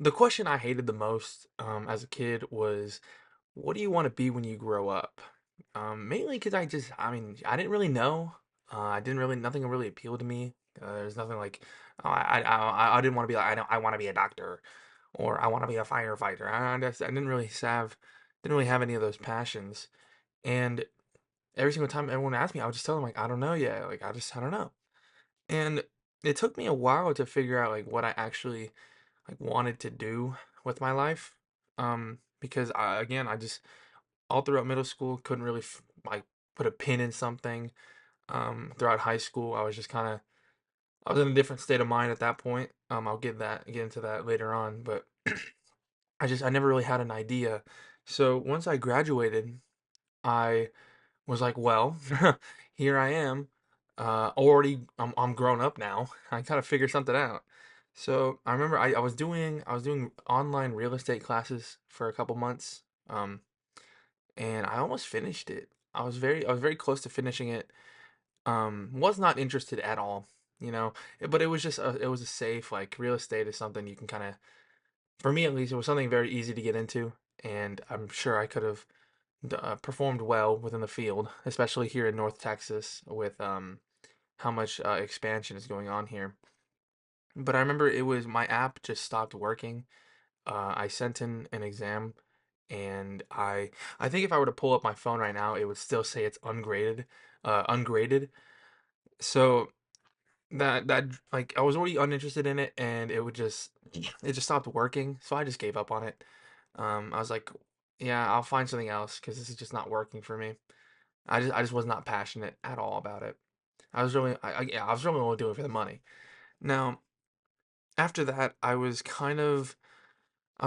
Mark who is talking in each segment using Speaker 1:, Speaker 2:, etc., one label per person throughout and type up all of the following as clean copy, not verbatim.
Speaker 1: The question I hated the most as a kid was, what do you want to be when you grow up? Mainly because I didn't really know. I didn't really, nothing really appealed to me. There's nothing like, oh, I didn't want to be like, I want to be a doctor or I want to be a firefighter. I didn't really have any of those passions. And every single time everyone asked me, I would just tell them like, I don't know yet. Like, I don't know. And it took me a while to figure out like what I actually like wanted to do with my life. Because I just all throughout middle school couldn't really like put a pin in something. Throughout high school, I was just kind of I was in a different state of mind at that point. I'll get into that later on, but I never really had an idea. So once I graduated, I was like, well, here I am. I'm grown up now. I gotta figure something out. So I remember I was doing online real estate classes for a couple months. And I almost finished it. I was very close to finishing it. Was not interested at all, you know. But it was a safe like real estate is something you can kind of, for me at least, it was something very easy to get into, and I'm sure I could have performed well within the field, especially here in North Texas with how much expansion is going on here. But I remember it was my app just stopped working. I sent in an exam, and I think if I were to pull up my phone right now, it would still say it's ungraded. So that like I was already uninterested in it, and it just stopped working. So I just gave up on it. I was like, yeah, I'll find something else because this is just not working for me. I just was not passionate at all about it. Yeah, I was really only doing it for the money. Now, after that, I was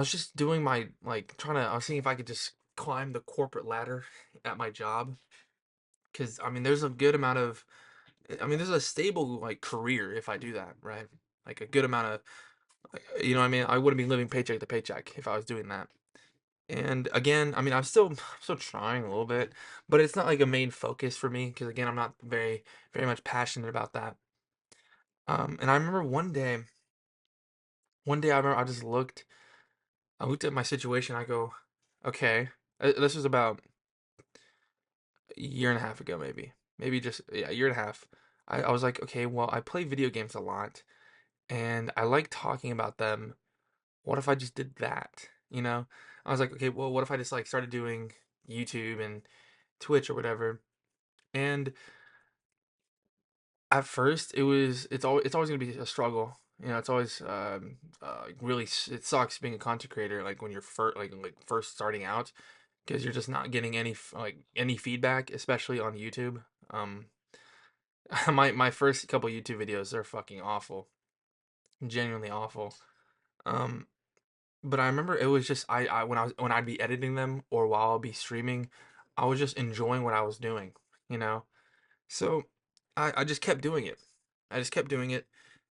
Speaker 1: just doing my like trying to I was seeing if I could just climb the corporate ladder at my job because I mean there's a good amount of there's a stable like career if I do that, right? Like a good amount of you know what I mean? I wouldn't be living paycheck to paycheck if I was doing that. And again, I mean I'm still trying a little bit, but it's not like a main focus for me because again, I'm not very much passionate about that. And I remember one day I looked at my situation. I go, okay, this was about a year and a half ago, maybe just yeah, a year and a half. I was like, okay, well, I play video games a lot, and I like talking about them. What if I just did that? You know, I was like, okay, well, what if I just like started doing YouTube and Twitch or whatever? And at first, it's always gonna be a struggle. You know, it's always really it sucks being a content creator like when you're like first starting out because you're just not getting like any feedback, especially on YouTube. Um, my first couple YouTube videos are fucking awful, genuinely awful. Um, but I remember it was just when I'd be editing them or while I'd be streaming, I was just enjoying what I was doing, you know. So I just kept doing it. I just kept doing it,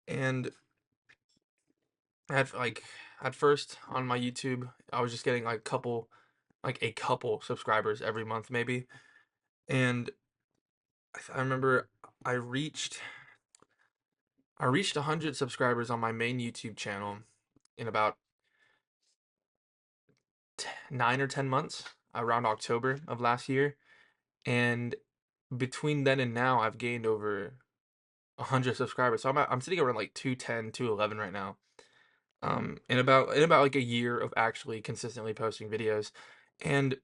Speaker 1: and like at first on my YouTube, I was just getting like a couple subscribers every month maybe, and I remember I reached I reached 100 subscribers on my main YouTube channel in about 9 or 10 months, around October of last year. And between then and now, I've gained over 100 subscribers. So I'm sitting around like 210, 211 right now. In about like a year of actually consistently posting videos. And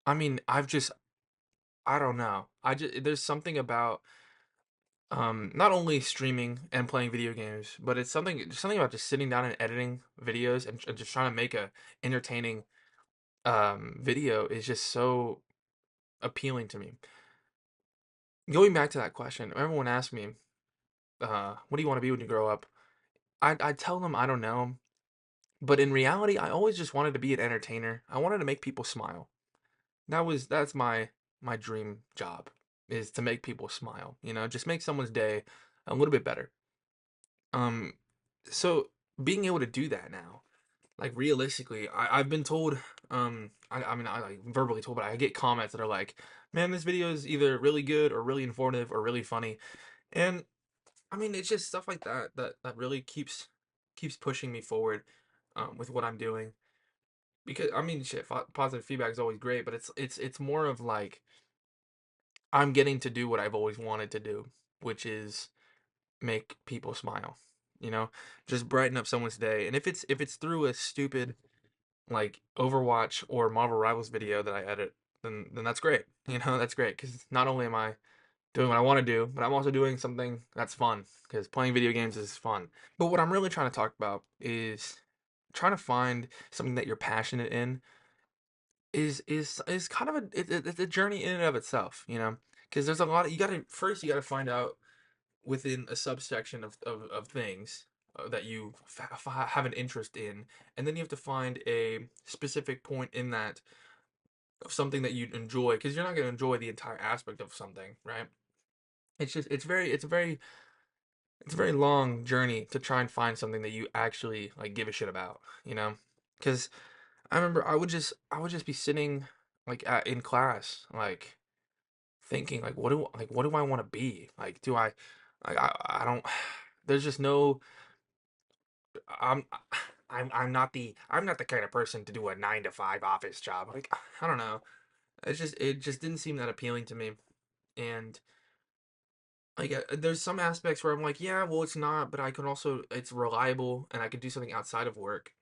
Speaker 1: I mean, I don't know. There's something about not only streaming and playing video games, but it's something about just sitting down and editing videos and just trying to make a entertaining video is just so appealing to me. Going back to that question, everyone asked me, what do you want to be when you grow up? I tell them I don't know, but in reality, I always just wanted to be an entertainer. I wanted to make people smile. That's my dream job is to make people smile, you know, just make someone's day a little bit better. Um, so being able to do that now, like realistically, I've been told, I mean, I like verbally told, but I get comments that are like, man, this video is either really good or really informative or really funny. And I mean, it's just stuff like that that really keeps pushing me forward. with what I'm doing. Because I mean, shit, positive feedback is always great, but it's more of like I'm getting to do what I've always wanted to do, which is make people smile. You know, just brighten up someone's day. And if it's through a stupid like Overwatch or Marvel Rivals video that I edit, then that's great. You know, that's great because not only am I doing what I want to do, but I'm also doing something that's fun because playing video games is fun. But what I'm really trying to talk about is trying to find something that you're passionate in is kind of it's a journey in and of itself, you know, because there's a lot of, you gotta find out within a subsection of things that you have an interest in, and then you have to find a specific point in that of something that you enjoy, because you're not going to enjoy the entire aspect of something, right? It's just it's a very long journey to try and find something that you actually like give a shit about, you know? Because I remember I would just be sitting like in class, like thinking like what do I want to be? Like do I like I don't there's just no I'm I'm not the kind of person to do a 9 to 5 office job. Like I don't know. It just didn't seem that appealing to me. And like there's some aspects where I'm like, yeah, well it's not, but I could also it's reliable and I could do something outside of work,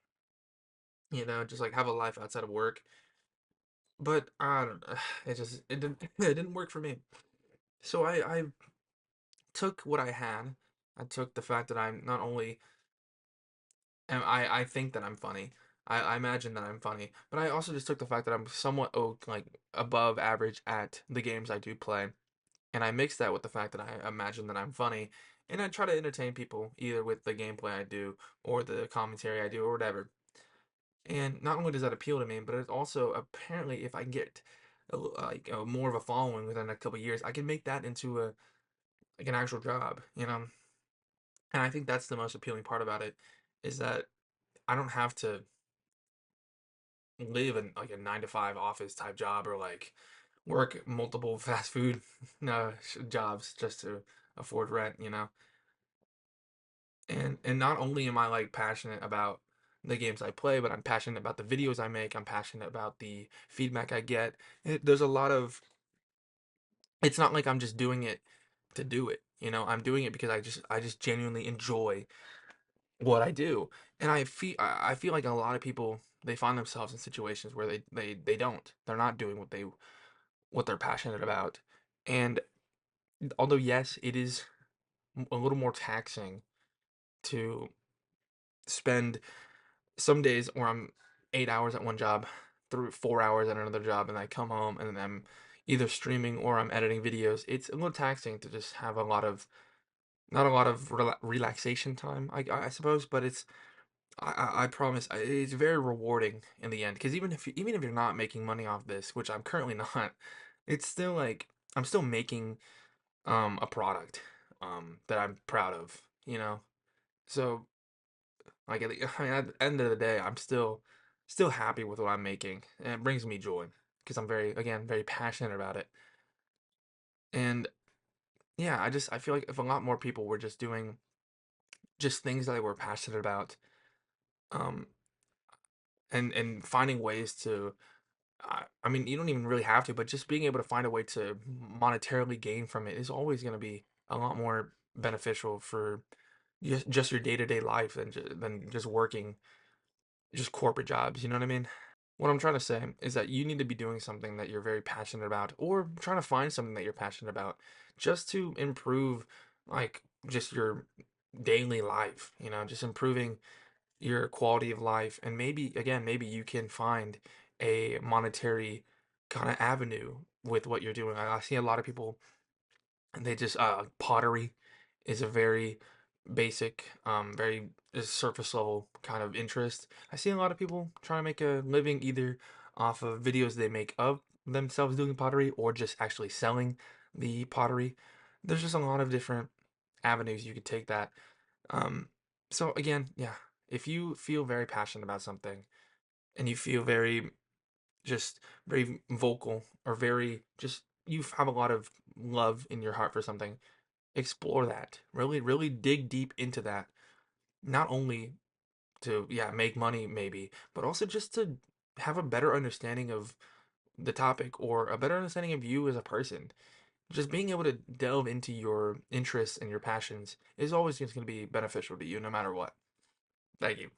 Speaker 1: you know, just like have a life outside of work. But I don't know. It didn't it didn't work for me. So I took what I had. I took the fact that I'm not only am I think that I'm funny. I imagine that I'm funny, but I also just took the fact that I'm somewhat like above average at the games I do play, and I mix that with the fact that I imagine that I'm funny, and I try to entertain people either with the gameplay I do or the commentary I do or whatever. And not only does that appeal to me, but it also apparently if I can get like more of a following within a couple years, I can make that into a like an actual job, you know. And I think that's the most appealing part about it is that I don't have to live in like a 9 to 5 office type job or like work multiple fast food jobs just to afford rent, you know. And not only am I like passionate about the games I play, but I'm passionate about the videos I make. I'm passionate about the feedback I get. There's a lot of it's not like I'm just doing it to do it, you know. I'm doing it because I just genuinely enjoy what I do. And I feel like a lot of people they find themselves in situations where they don't. They're not doing what they're passionate about. And although yes, it is a little more taxing to spend some days where I'm 8 hours at one job, through 4 hours at another job, and I come home and then I'm either streaming or I'm editing videos. It's a little taxing to just have a lot of not a lot of relaxation time, I suppose, but I promise it's very rewarding in the end. Because even if you're not making money off this, which I'm currently not, it's still like I'm still making a product that I'm proud of, you know. So like I mean, at the end of the day, I'm still happy with what I'm making, and it brings me joy because I'm very passionate about it. And yeah, I feel like if a lot more people were just doing just things that they were passionate about, um, and finding ways to, I mean, you don't even really have to, but just being able to find a way to monetarily gain from it is always going to be a lot more beneficial for just your day to day life than just working just corporate jobs. You know what I mean? What I'm trying to say is that you need to be doing something that you're very passionate about, or trying to find something that you're passionate about, just to improve, like, just your daily life, you know, just improving your quality of life. And maybe, again, maybe you can find a monetary kind of avenue with what you're doing. I see a lot of people and they just pottery is a very basic very surface level kind of interest. I see a lot of people trying to make a living either off of videos they make of themselves doing pottery or just actually selling the pottery. There's just a lot of different avenues you could take that. um so again, yeah, if you feel very passionate about something and you feel very just very vocal or very just you have a lot of love in your heart for something, explore that. Really, really dig deep into that. Not only to, yeah, make money maybe, but also just to have a better understanding of the topic or a better understanding of you as a person. Just being able to delve into your interests and your passions is always just going to be beneficial to you no matter what. Thank you.